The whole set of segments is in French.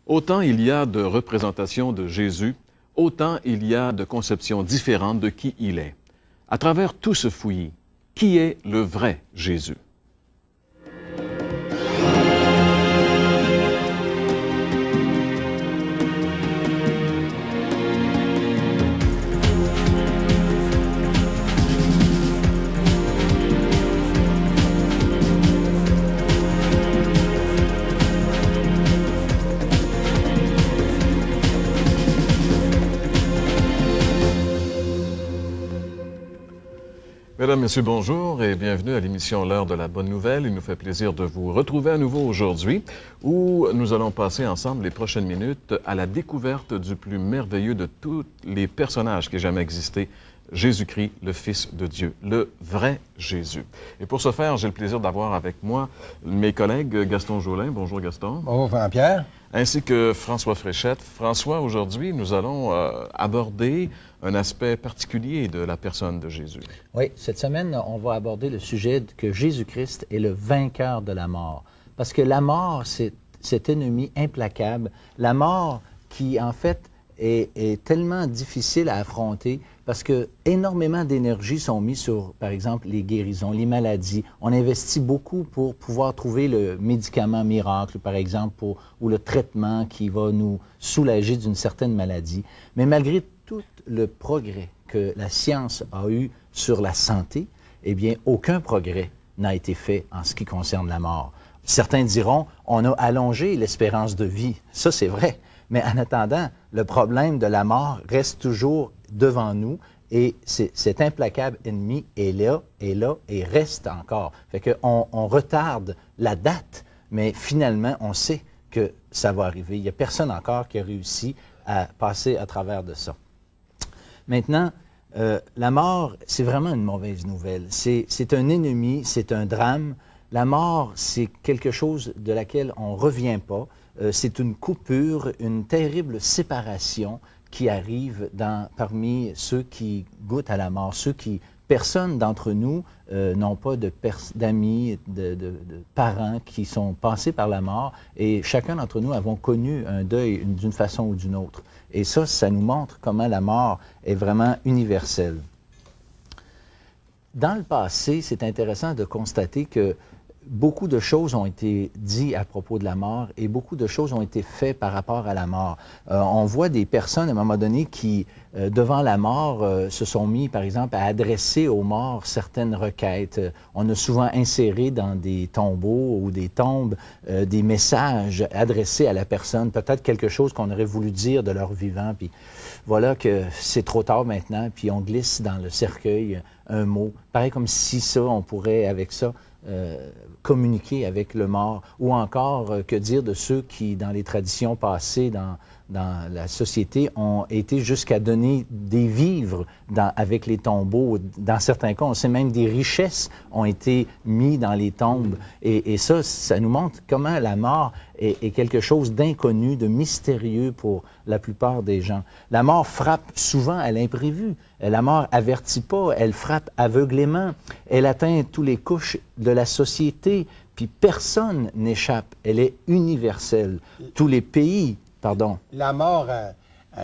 Autant il y a de représentations de Jésus, autant il y a de conceptions différentes de qui il est. À travers tout ce fouillis, qui est le vrai Jésus? Mesdames, Messieurs, bonjour et bienvenue à l'émission L'heure de la bonne nouvelle. Il nous fait plaisir de vous retrouver à nouveau aujourd'hui où nous allons passer ensemble les prochaines minutes à la découverte du plus merveilleux de tous les personnages qui aient jamais existé, Jésus-Christ, le Fils de Dieu, le vrai Jésus. Et pour ce faire, j'ai le plaisir d'avoir avec moi mes collègues Gaston Jolin. Bonjour Gaston. Bonjour Jean-Pierre. Ainsi que François Fréchette. François, aujourd'hui, nous allons aborder un aspect particulier de la personne de Jésus. Oui, cette semaine, on va aborder le sujet que Jésus-Christ est le vainqueur de la mort. Parce que la mort, c'est cet ennemi implacable. La mort qui, en fait, est tellement difficile à affronter parce que énormément d'énergie sont mises sur, par exemple, les guérisons, les maladies. On investit beaucoup pour pouvoir trouver le médicament miracle, par exemple, ou le traitement qui va nous soulager d'une certaine maladie. Mais malgré tout le progrès que la science a eu sur la santé, eh bien, aucun progrès n'a été fait en ce qui concerne la mort. Certains diront, on a allongé l'espérance de vie. Ça, c'est vrai. Mais en attendant, le problème de la mort reste toujours devant nous et cet implacable ennemi est là et reste encore. Fait qu'on retarde la date, mais finalement, on sait que ça va arriver. Il n'y a personne encore qui a réussi à passer à travers de ça. Maintenant, la mort, c'est vraiment une mauvaise nouvelle. C'est un ennemi, c'est un drame. La mort, c'est quelque chose de laquelle on ne revient pas. C'est une coupure, une terrible séparation qui arrive parmi ceux qui goûtent à la mort, personne d'entre nous n'ont pas d'amis, de parents qui sont passés par la mort et chacun d'entre nous avons connu un deuil d'une façon ou d'une autre. Et ça nous montre comment la mort est vraiment universelle. Dans le passé, c'est intéressant de constater que beaucoup de choses ont été dites à propos de la mort et beaucoup de choses ont été faites par rapport à la mort. On voit des personnes, à un moment donné, qui, devant la mort, se sont mis, par exemple, à adresser aux morts certaines requêtes. On a souvent inséré dans des tombeaux ou des tombes des messages adressés à la personne, peut-être quelque chose qu'on aurait voulu dire de leur vivant, puis voilà que c'est trop tard maintenant, puis on glisse dans le cercueil un mot. Pareil comme si ça, on pourrait, avec ça, communiquer avec le mort, ou encore que dire de ceux qui, dans les traditions passées dans la société, ont été jusqu'à donner des vivres avec les tombeaux. Dans certains cas, on sait même des richesses ont été mises dans les tombes. Et ça nous montre comment la mort est quelque chose d'inconnu, de mystérieux pour la plupart des gens. La mort frappe souvent à l'imprévu. La mort avertit pas, elle frappe aveuglément. Elle atteint toutes les couches de la société, puis personne n'échappe. Elle est universelle. Tous les pays, pardon. La mort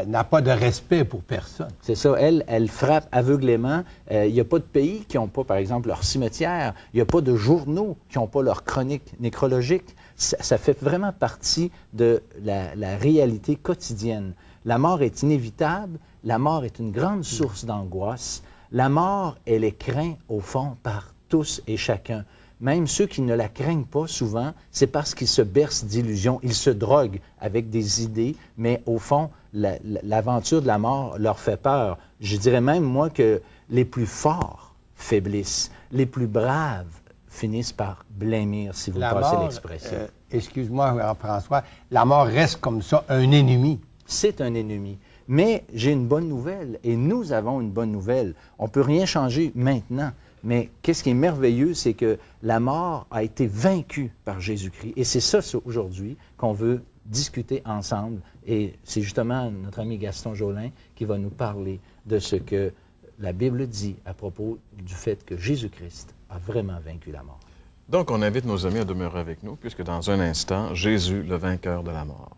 n'a pas de respect pour personne. C'est ça, elle frappe aveuglément. Il n'y a pas de pays qui n'ont pas, par exemple, leur cimetière. Il n'y a pas de journaux qui n'ont pas leur chronique nécrologique. Ça fait vraiment partie de la réalité quotidienne. La mort est inévitable. La mort est une grande source d'angoisse. La mort, elle est crainte, au fond, par tous et chacun. Même ceux qui ne la craignent pas souvent, c'est parce qu'ils se bercent d'illusions. Ils se droguent avec des idées, mais au fond, l'aventure de la mort leur fait peur. Je dirais même, moi, que les plus forts faiblissent. Les plus braves finissent par blêmir, si vous passez l'expression. Excuse-moi, François, la mort reste comme ça un ennemi. C'est un ennemi. Mais j'ai une bonne nouvelle, et nous avons une bonne nouvelle. On ne peut rien changer maintenant. Mais qu'est-ce qui est merveilleux, c'est que la mort a été vaincue par Jésus-Christ. Et c'est ça, aujourd'hui, qu'on veut discuter ensemble. Et c'est justement notre ami Gaston Jolin qui va nous parler de ce que la Bible dit à propos du fait que Jésus-Christ a vraiment vaincu la mort. Donc, on invite nos amis à demeurer avec nous, puisque dans un instant, Jésus, le vainqueur de la mort.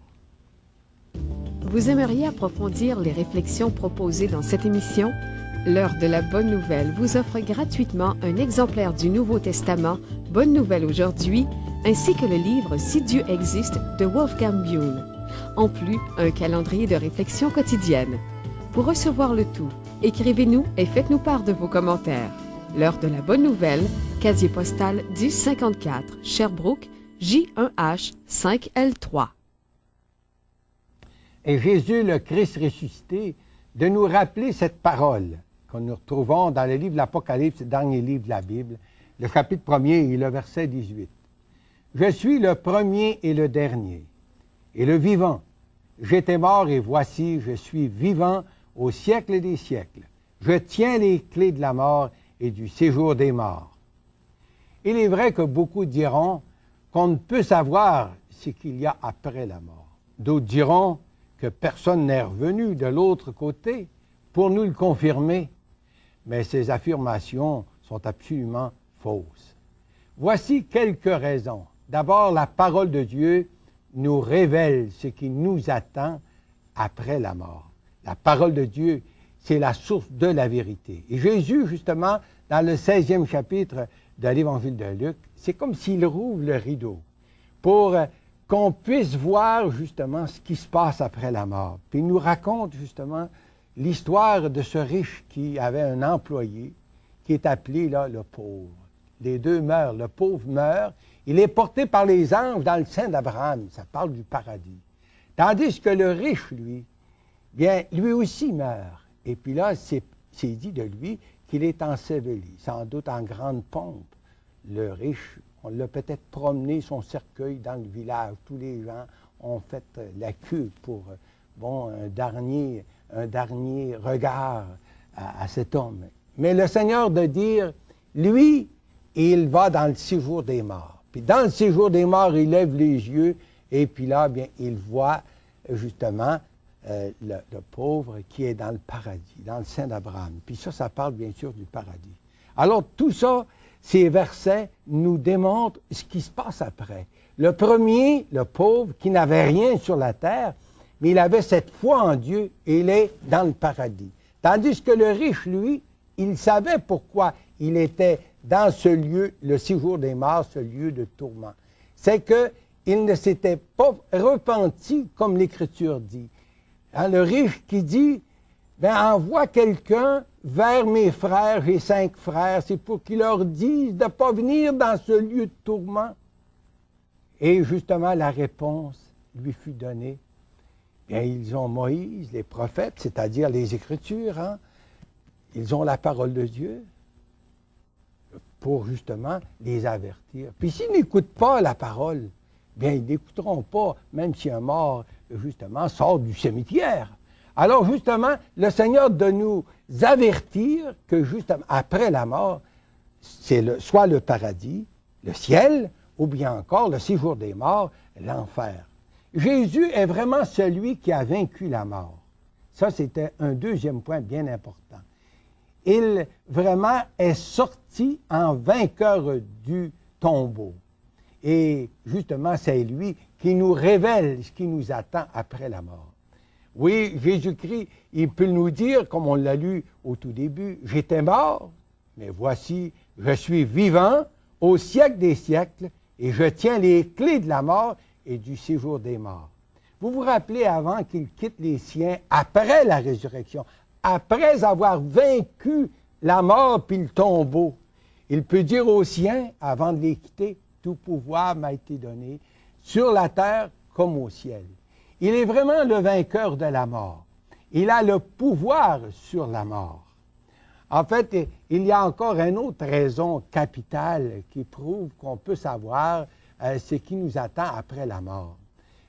Vous aimeriez approfondir les réflexions proposées dans cette émission? L'heure de la bonne nouvelle vous offre gratuitement un exemplaire du Nouveau Testament, Bonne Nouvelle aujourd'hui, ainsi que le livre Si Dieu existe de Wolfgang Bühn. En plus, un calendrier de réflexion quotidienne. Pour recevoir le tout, écrivez-nous et faites-nous part de vos commentaires. L'heure de la bonne nouvelle, casier postal 1054, Sherbrooke, J1H 5L3. Et Jésus, le Christ ressuscité, de nous rappeler cette parole que nous retrouvons dans le livre de l'Apocalypse, le dernier livre de la Bible, le chapitre 1er et le verset 18. « Je suis le premier et le dernier, et le vivant. J'étais mort et voici, je suis vivant au siècle des siècles. Je tiens les clés de la mort et du séjour des morts. » Il est vrai que beaucoup diront qu'on ne peut savoir ce qu'il y a après la mort. D'autres diront que personne n'est revenu de l'autre côté pour nous le confirmer. Mais ces affirmations sont absolument fausses. Voici quelques raisons. D'abord, la parole de Dieu nous révèle ce qui nous attend après la mort. La parole de Dieu, c'est la source de la vérité. Et Jésus, justement, dans le 16e chapitre de l'Évangile de Luc, c'est comme s'il rouvre le rideau pour qu'on puisse voir justement ce qui se passe après la mort. Puis il nous raconte justement l'histoire de ce riche qui avait un employé qui est appelé là, le pauvre. Les deux meurent. Le pauvre meurt. Il est porté par les anges dans le sein d'Abraham. Ça parle du paradis. Tandis que le riche, lui, bien, lui aussi meurt. Et puis là, c'est dit de lui qu'il est enseveli, sans doute en grande pompe. Le riche, on l'a peut-être promené son cercueil dans le village. Tous les gens ont fait la queue pour un dernier regard à cet homme. Mais le Seigneur de dire, lui, il va dans le séjour des morts. Puis dans le séjour des morts, il lève les yeux et puis là, bien, il voit justement le pauvre qui est dans le paradis, dans le sein d'Abraham. Puis ça parle bien sûr du paradis. Alors tout ça, ces versets nous démontrent ce qui se passe après. Le premier, le pauvre, qui n'avait rien sur la terre, mais il avait cette foi en Dieu et il est dans le paradis. Tandis que le riche, lui, il savait pourquoi il était dans ce lieu, le séjour des morts, ce lieu de tourment. C'est qu'il ne s'était pas repenti, comme l'Écriture dit. Hein, le riche qui dit, ben, envoie quelqu'un vers mes frères, j'ai 5 frères, c'est pour qu'ils leur disent de ne pas venir dans ce lieu de tourment. Et justement, la réponse lui fut donnée. Bien, ils ont Moïse, les prophètes, c'est-à-dire les Écritures, hein? Ils ont la parole de Dieu pour justement les avertir. Puis s'ils n'écoutent pas la parole, bien, ils n'écouteront pas, même si un mort, justement, sort du cimetière. Alors, justement, le Seigneur de nous avertir que, justement, après la mort, c'est soit le paradis, le ciel, ou bien encore le séjour des morts, l'enfer. Jésus est vraiment celui qui a vaincu la mort. Ça, c'était un deuxième point bien important. Il vraiment est sorti en vainqueur du tombeau. Et justement, c'est lui qui nous révèle ce qui nous attend après la mort. Oui, Jésus-Christ, il peut nous dire, comme on l'a lu au tout début, « J'étais mort, mais voici, je suis vivant au siècle des siècles et je tiens les clés de la mort et du séjour des morts. » Vous vous rappelez avant qu'il quitte les siens après la résurrection, après avoir vaincu la mort puis le tombeau. Il peut dire aux siens, avant de les quitter, « Tout pouvoir m'a été donné, sur la terre comme au ciel. » Il est vraiment le vainqueur de la mort. Il a le pouvoir sur la mort. En fait, il y a encore une autre raison capitale qui prouve qu'on peut savoir ce qui nous attend après la mort.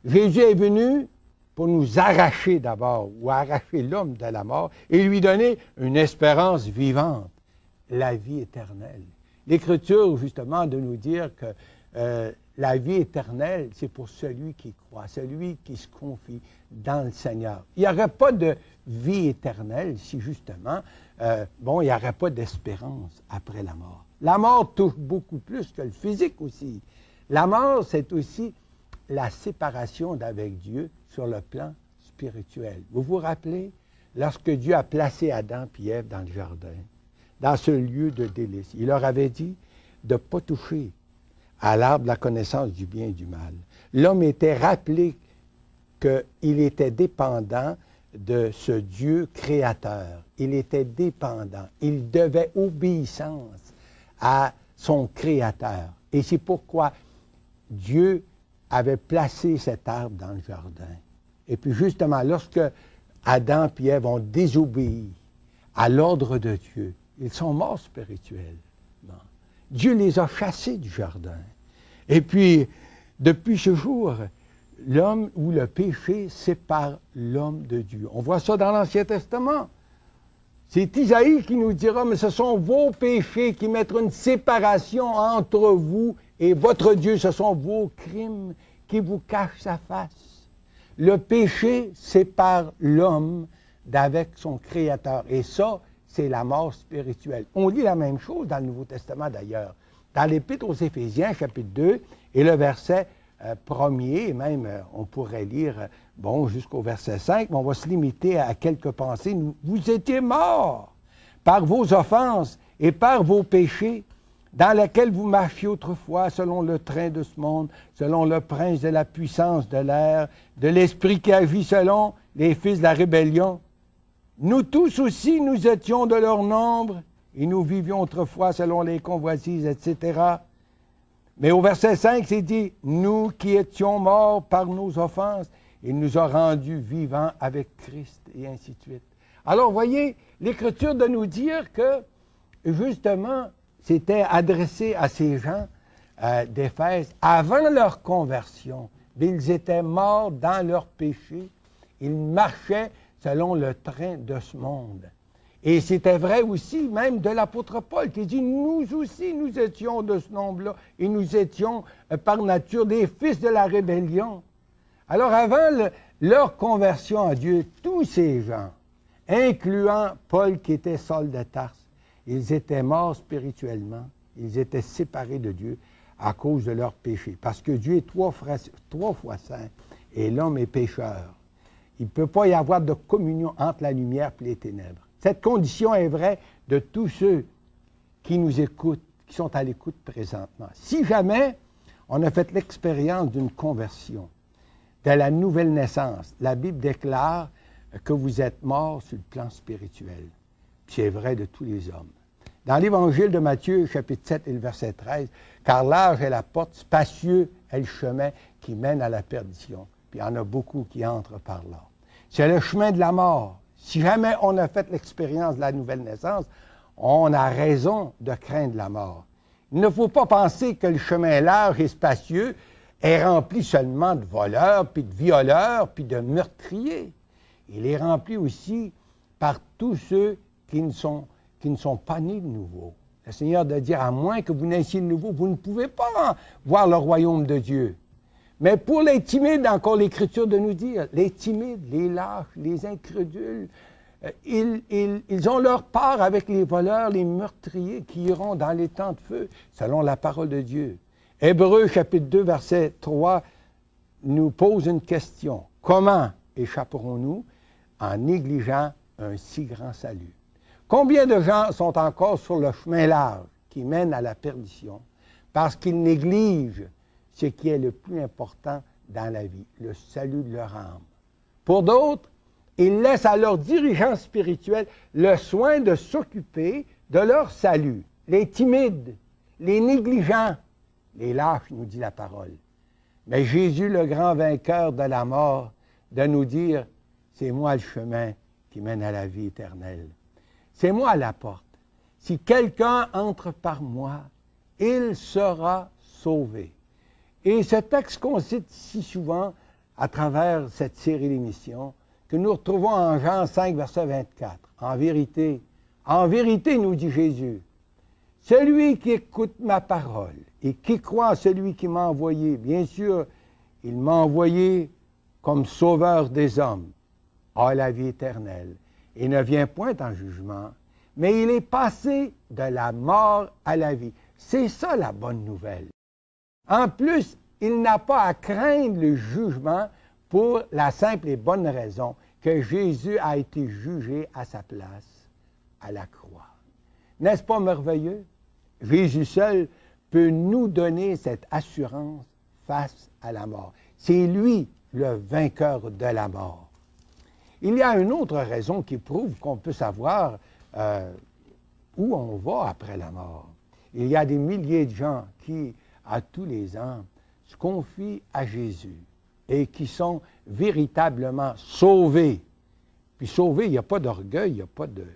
Jésus est venu pour nous arracher d'abord, ou arracher l'homme de la mort, et lui donner une espérance vivante, la vie éternelle. L'Écriture, justement, de nous dire que la vie éternelle, c'est pour celui qui croit, celui qui se confie dans le Seigneur. Il n'y aurait pas de vie éternelle si, justement, il n'y aurait pas d'espérance après la mort. La mort touche beaucoup plus que le physique aussi. La mort, c'est aussi la séparation d'avec Dieu sur le plan spirituelle. Vous vous rappelez, lorsque Dieu a placé Adam et Ève dans le jardin, dans ce lieu de délice, il leur avait dit de ne pas toucher à l'arbre de la connaissance du bien et du mal. L'homme était rappelé qu'il était dépendant de ce Dieu créateur. Il était dépendant. Il devait obéissance à son créateur. Et c'est pourquoi Dieu avait placé cet arbre dans le jardin. Et puis justement, lorsque Adam et Ève ont désobéi à l'ordre de Dieu, ils sont morts spirituellement. Dieu les a chassés du jardin. Et puis, depuis ce jour, l'homme ou le péché sépare l'homme de Dieu. On voit ça dans l'Ancien Testament. C'est Isaïe qui nous dira, mais ce sont vos péchés qui mettent une séparation entre vous et votre Dieu. Ce sont vos crimes qui vous cachent sa face. Le péché sépare l'homme d'avec son Créateur. Et ça, c'est la mort spirituelle. On lit la même chose dans le Nouveau Testament d'ailleurs. Dans l'Épître aux Éphésiens, chapitre 2, et le verset premier, et même on pourrait lire, jusqu'au verset 5, mais on va se limiter à quelques pensées. Vous étiez morts par vos offenses et par vos péchés, dans lesquels vous marchiez autrefois selon le train de ce monde, selon le prince de la puissance de l'air, de l'esprit qui agit selon les fils de la rébellion. Nous tous aussi, nous étions de leur nombre, et nous vivions autrefois selon les convoitises, etc. Mais au verset 5, c'est dit, « Nous qui étions morts par nos offenses, il nous a rendus vivants avec Christ, et ainsi de suite. » Alors, voyez, l'Écriture de nous dire que, justement, c'était adressé à ces gens d'Éphèse avant leur conversion. Ils étaient morts dans leurs péchés. Ils marchaient selon le train de ce monde. Et c'était vrai aussi même de l'apôtre Paul qui dit, nous aussi, nous étions de ce nombre-là et nous étions par nature des fils de la rébellion. Alors avant leur conversion à Dieu, tous ces gens, incluant Paul qui était Saul de Tarse, ils étaient morts spirituellement, ils étaient séparés de Dieu à cause de leurs péchés. Parce que Dieu est trois fois saint et l'homme est pécheur. Il ne peut pas y avoir de communion entre la lumière et les ténèbres. Cette condition est vraie de tous ceux qui nous écoutent, qui sont à l'écoute présentement. Si jamais on a fait l'expérience d'une conversion, de la nouvelle naissance, la Bible déclare que vous êtes morts sur le plan spirituel. C'est vrai de tous les hommes. Dans l'Évangile de Matthieu, chapitre 7 et le verset 13, « Car large est la porte, spacieux est le chemin qui mène à la perdition. » Puis il y en a beaucoup qui entrent par là. C'est le chemin de la mort. Si jamais on a fait l'expérience de la nouvelle naissance, on a raison de craindre la mort. Il ne faut pas penser que le chemin large et spacieux est rempli seulement de voleurs, puis de violeurs, puis de meurtriers. Il est rempli aussi par tous ceux qui ne sont pas nés de nouveau. Le Seigneur doit dire, à moins que vous naissiez de nouveau, vous ne pouvez pas voir le royaume de Dieu. Mais pour les timides, encore l'Écriture de nous dire, les timides, les lâches, les incrédules, ils ont leur part avec les voleurs, les meurtriers qui iront dans les temps de feu, selon la parole de Dieu. Hébreux, chapitre 2, verset 3, nous pose une question. Comment échapperons-nous en négligeant un si grand salut? Combien de gens sont encore sur le chemin large qui mène à la perdition parce qu'ils négligent ce qui est le plus important dans la vie, le salut de leur âme? Pour d'autres, ils laissent à leurs dirigeants spirituels le soin de s'occuper de leur salut. Les timides, les négligents, les lâches, nous dit la parole. Mais Jésus, le grand vainqueur de la mort, de nous dire, c'est moi le chemin qui mène à la vie éternelle. C'est moi la porte. Si quelqu'un entre par moi, il sera sauvé. Et ce texte qu'on cite si souvent à travers cette série d'émissions, que nous retrouvons en Jean 5, verset 24. En vérité, nous dit Jésus, celui qui écoute ma parole et qui croit en celui qui m'a envoyé, bien sûr, il m'a envoyé comme sauveur des hommes, a la vie éternelle et ne vient point en jugement, mais il est passé de la mort à la vie. C'est ça la bonne nouvelle. En plus, il n'a pas à craindre le jugement pour la simple et bonne raison que Jésus a été jugé à sa place à la croix. N'est-ce pas merveilleux? Jésus seul peut nous donner cette assurance face à la mort. C'est lui le vainqueur de la mort. Il y a une autre raison qui prouve qu'on peut savoir où on va après la mort. Il y a des milliers de gens qui, à tous les ans, se confient à Jésus et qui sont véritablement sauvés. Puis sauvés, il n'y a pas d'orgueil, il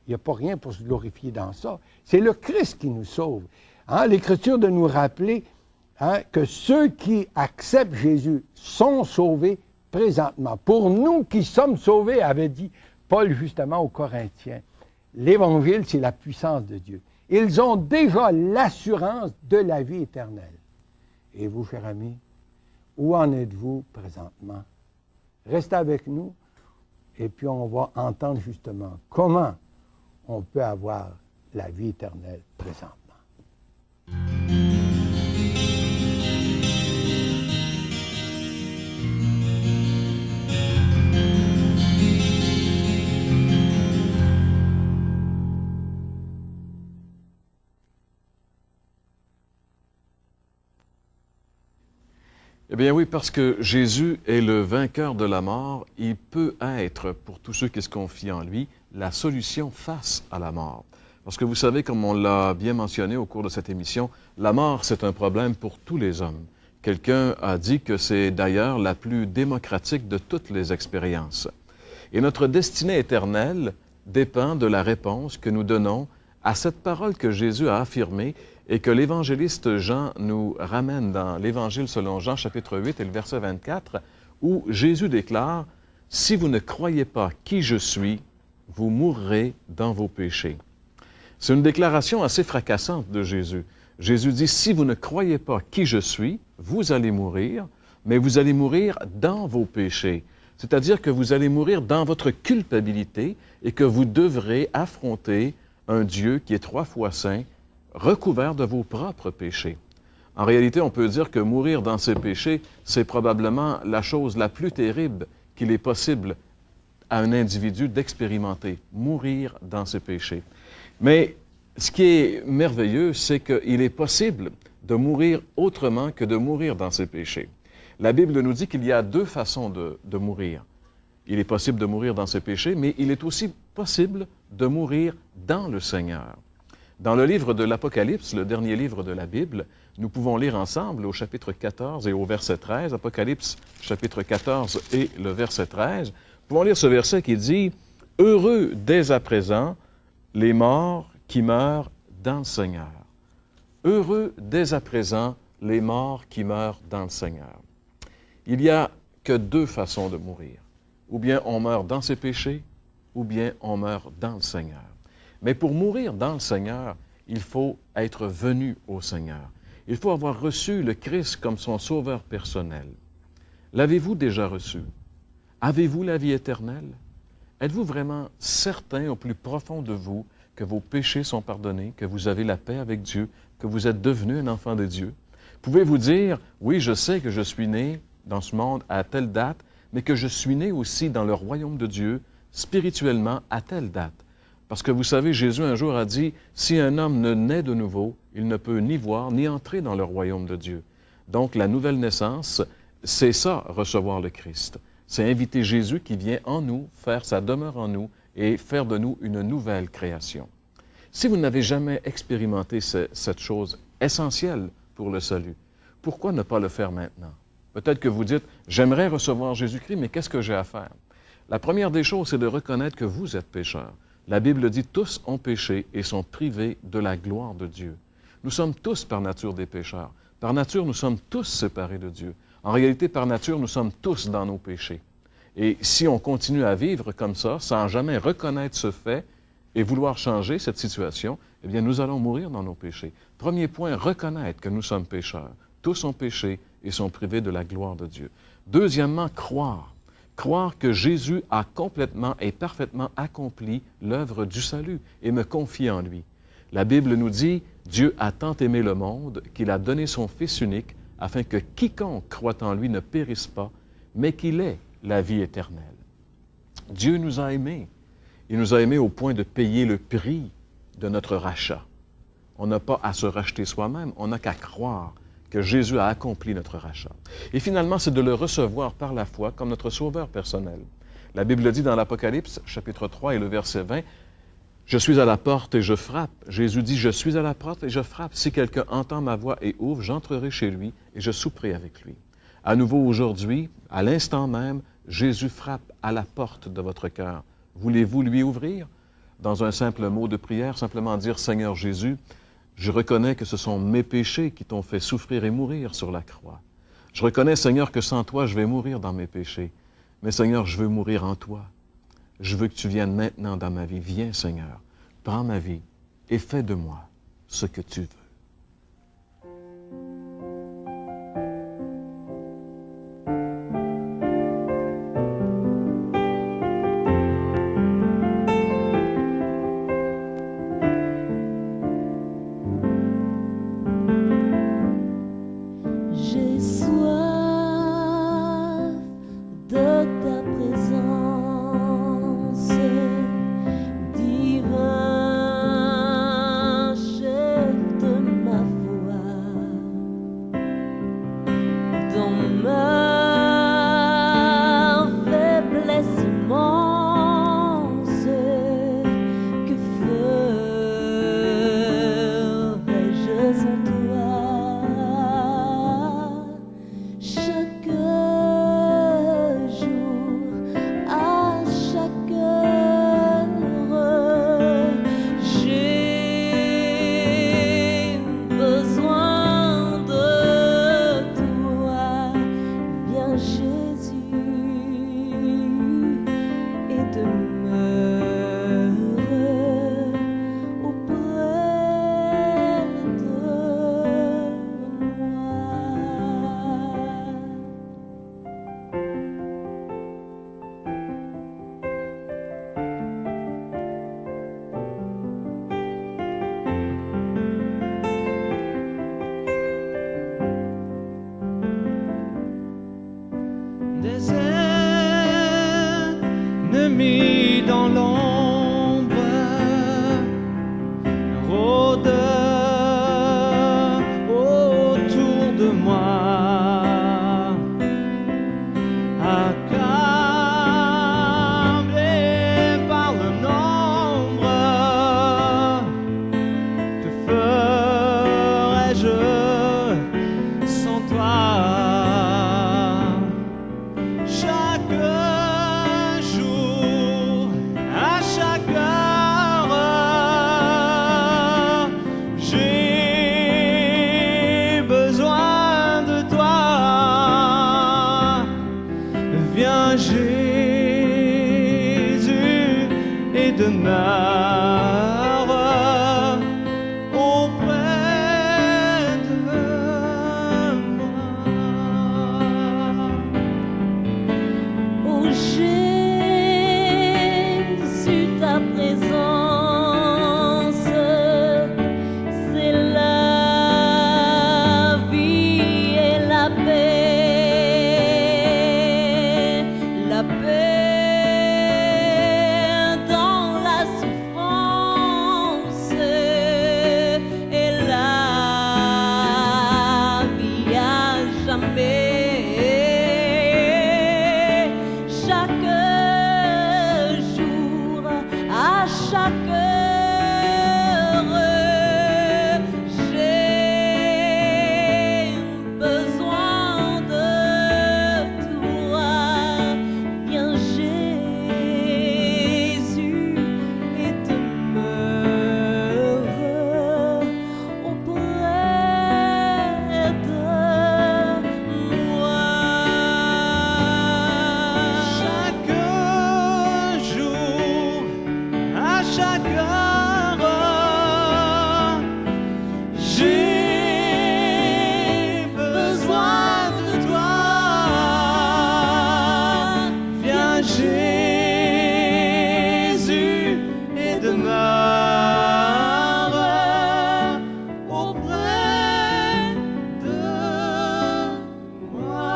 n'y a pas rien pour se glorifier dans ça. C'est le Christ qui nous sauve. Hein? L'Écriture de nous rappeler que ceux qui acceptent Jésus sont sauvés présentement. Pour nous qui sommes sauvés, avait dit Paul justement aux Corinthiens, l'Évangile, c'est la puissance de Dieu. Ils ont déjà l'assurance de la vie éternelle. Et vous, chers amis, où en êtes-vous présentement? Restez avec nous et puis on va entendre justement comment on peut avoir la vie éternelle présentement. Eh bien oui, parce que Jésus est le vainqueur de la mort, il peut être, pour tous ceux qui se confient en lui, la solution face à la mort. Parce que vous savez, comme on l'a bien mentionné au cours de cette émission, la mort, c'est un problème pour tous les hommes. Quelqu'un a dit que c'est d'ailleurs la plus démocratique de toutes les expériences. Et notre destinée éternelle dépend de la réponse que nous donnons à cette parole que Jésus a affirmée et que l'évangéliste Jean nous ramène dans l'Évangile selon Jean, chapitre 8 et le verset 24, où Jésus déclare « Si vous ne croyez pas qui je suis, vous mourrez dans vos péchés. » C'est une déclaration assez fracassante de Jésus. Jésus dit « Si vous ne croyez pas qui je suis, vous allez mourir, mais vous allez mourir dans vos péchés. » C'est-à-dire que vous allez mourir dans votre culpabilité et que vous devrez affronter un Dieu qui est 3 fois saint, recouvert de vos propres péchés. En réalité, on peut dire que mourir dans ses péchés, c'est probablement la chose la plus terrible qu'il est possible à un individu d'expérimenter, mourir dans ses péchés. Mais ce qui est merveilleux, c'est qu'il est possible de mourir autrement que de mourir dans ses péchés. La Bible nous dit qu'il y a 2 façons de mourir. Il est possible de mourir dans ses péchés, mais il est aussi possible de mourir dans le Seigneur. Dans le livre de l'Apocalypse, le dernier livre de la Bible, nous pouvons lire ensemble au chapitre 14 et au verset 13, Apocalypse chapitre 14 et le verset 13, nous pouvons lire ce verset qui dit « Heureux dès à présent les morts qui meurent dans le Seigneur. » Heureux dès à présent les morts qui meurent dans le Seigneur. Il n'y a que 2 façons de mourir. Ou bien on meurt dans ses péchés, ou bien on meurt dans le Seigneur. Mais pour mourir dans le Seigneur, il faut être venu au Seigneur. Il faut avoir reçu le Christ comme son sauveur personnel. L'avez-vous déjà reçu? Avez-vous la vie éternelle? Êtes-vous vraiment certain au plus profond de vous que vos péchés sont pardonnés, que vous avez la paix avec Dieu, que vous êtes devenu un enfant de Dieu? Pouvez-vous dire, oui, je sais que je suis né dans ce monde à telle date, mais que je suis né aussi dans le royaume de Dieu, spirituellement, à telle date? Parce que vous savez, Jésus un jour a dit, si un homme ne naît de nouveau, il ne peut ni voir ni entrer dans le royaume de Dieu. Donc la nouvelle naissance, c'est ça, recevoir le Christ. C'est inviter Jésus qui vient en nous, faire sa demeure en nous et faire de nous une nouvelle création. Si vous n'avez jamais expérimenté cette chose essentielle pour le salut, pourquoi ne pas le faire maintenant? Peut-être que vous dites, j'aimerais recevoir Jésus-Christ, mais qu'est-ce que j'ai à faire? La première des choses, c'est de reconnaître que vous êtes pécheur. La Bible dit « Tous ont péché et sont privés de la gloire de Dieu ». Nous sommes tous par nature des pécheurs. Par nature, nous sommes tous séparés de Dieu. En réalité, par nature, nous sommes tous dans nos péchés. Et si on continue à vivre comme ça, sans jamais reconnaître ce fait et vouloir changer cette situation, eh bien, nous allons mourir dans nos péchés. Premier point, reconnaître que nous sommes pécheurs. Tous ont péché et sont privés de la gloire de Dieu. Deuxièmement, croire. Croire que Jésus a complètement et parfaitement accompli l'œuvre du salut et me confier en lui. La Bible nous dit, Dieu a tant aimé le monde qu'il a donné son Fils unique afin que quiconque croit en lui ne périsse pas, mais qu'il ait la vie éternelle. Dieu nous a aimés. Il nous a aimés au point de payer le prix de notre rachat. On n'a pas à se racheter soi-même, on n'a qu'à croire que Jésus a accompli notre rachat. Et finalement, c'est de le recevoir par la foi comme notre sauveur personnel. La Bible dit dans l'Apocalypse, chapitre 3 et le verset 20, « Je suis à la porte et je frappe. » Jésus dit, « Je suis à la porte et je frappe. Si quelqu'un entend ma voix et ouvre, j'entrerai chez lui et je souperai avec lui. » À nouveau aujourd'hui, à l'instant même, Jésus frappe à la porte de votre cœur. Voulez-vous lui ouvrir? Dans un simple mot de prière, simplement dire, « Seigneur Jésus, je reconnais que ce sont mes péchés qui t'ont fait souffrir et mourir sur la croix. Je reconnais, Seigneur, que sans toi, je vais mourir dans mes péchés. Mais Seigneur, je veux mourir en toi. Je veux que tu viennes maintenant dans ma vie. Viens, Seigneur, prends ma vie et fais de moi ce que tu veux. » J'ai soif de ta présence, divin chef de ma foi. Dans ma faiblesse immense, que ferais-je sans toi? Chaque jour, à chaque heure, j'ai besoin de toi. Viens Jésus et demeure auprès de moi. Des ennemis dans l'ombre rôdent autour de moi, accablés par le nombre. Que ferais-je sans toi? Chaque jour, à chaque heure, j'ai besoin de toi. Viens Jésus et demeure auprès de moi. Oh Jésus, ta présence, c'est la vie et la paix dans la souffrance et la vie à jamais. Chaque jour, à chaque heure, j'ai besoin de toi. Viens Jésus et demeure auprès de moi. Chaque jour, à chaque heure, j'ai besoin de toi. Viens Jésus et demeure auprès de moi.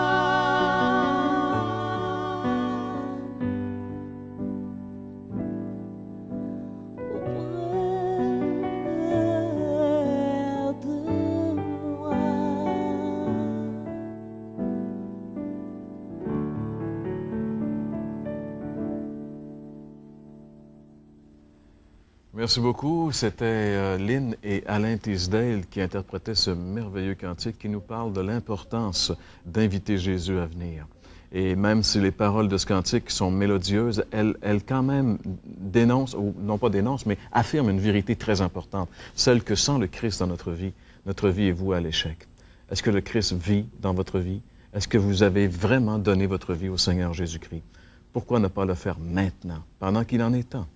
Merci beaucoup. C'était Lynn et Alain Teasdale qui interprétaient ce merveilleux cantique qui nous parle de l'importance d'inviter Jésus à venir. Et même si les paroles de ce cantique sont mélodieuses, elles quand même dénoncent, ou non pas dénoncent, mais affirment une vérité très importante, celle que sans le Christ dans notre vie est vouée à l'échec. Est-ce que le Christ vit dans votre vie? Est-ce que vous avez vraiment donné votre vie au Seigneur Jésus-Christ? Pourquoi ne pas le faire maintenant, pendant qu'il en est temps?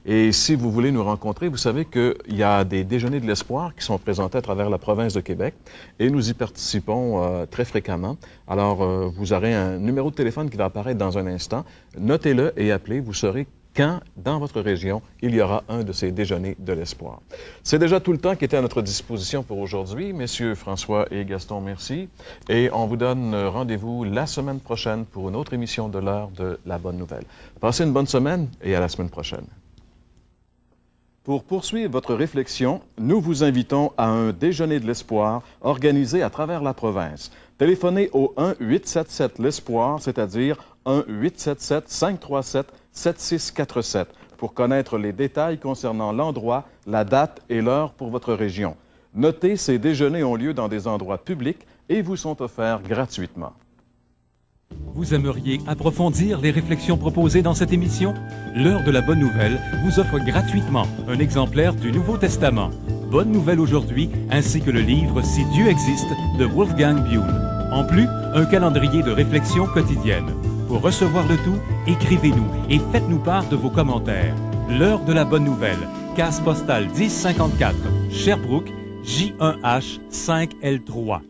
Et si vous voulez nous rencontrer, vous savez qu'il y a des déjeuners de l'espoir qui sont présentés à travers la province de Québec et nous y participons très fréquemment. Alors, vous aurez un numéro de téléphone qui va apparaître dans un instant. Notez-le et appelez, vous saurez quand, dans votre région, il y aura un de ces déjeuners de l'espoir. C'est déjà tout le temps qui était à notre disposition pour aujourd'hui. Messieurs François et Gaston, merci. Et on vous donne rendez-vous la semaine prochaine pour une autre émission de l'heure de la bonne nouvelle. Passez une bonne semaine et à la semaine prochaine. Pour poursuivre votre réflexion, nous vous invitons à un déjeuner de l'espoir organisé à travers la province. Téléphonez au 1-877-l'Espoir, c'est-à-dire 1-877-537-7647 pour connaître les détails concernant l'endroit, la date et l'heure pour votre région. Notez, ces déjeuners ont lieu dans des endroits publics et vous sont offerts gratuitement. Vous aimeriez approfondir les réflexions proposées dans cette émission? L'heure de la bonne nouvelle vous offre gratuitement un exemplaire du Nouveau Testament, Bonne nouvelle aujourd'hui, ainsi que le livre Si Dieu existe de Wolfgang Bühl. En plus, un calendrier de réflexion quotidienne. Pour recevoir le tout, écrivez-nous et faites-nous part de vos commentaires. L'heure de la bonne nouvelle, case postale 1054, Sherbrooke, J1H 5L3.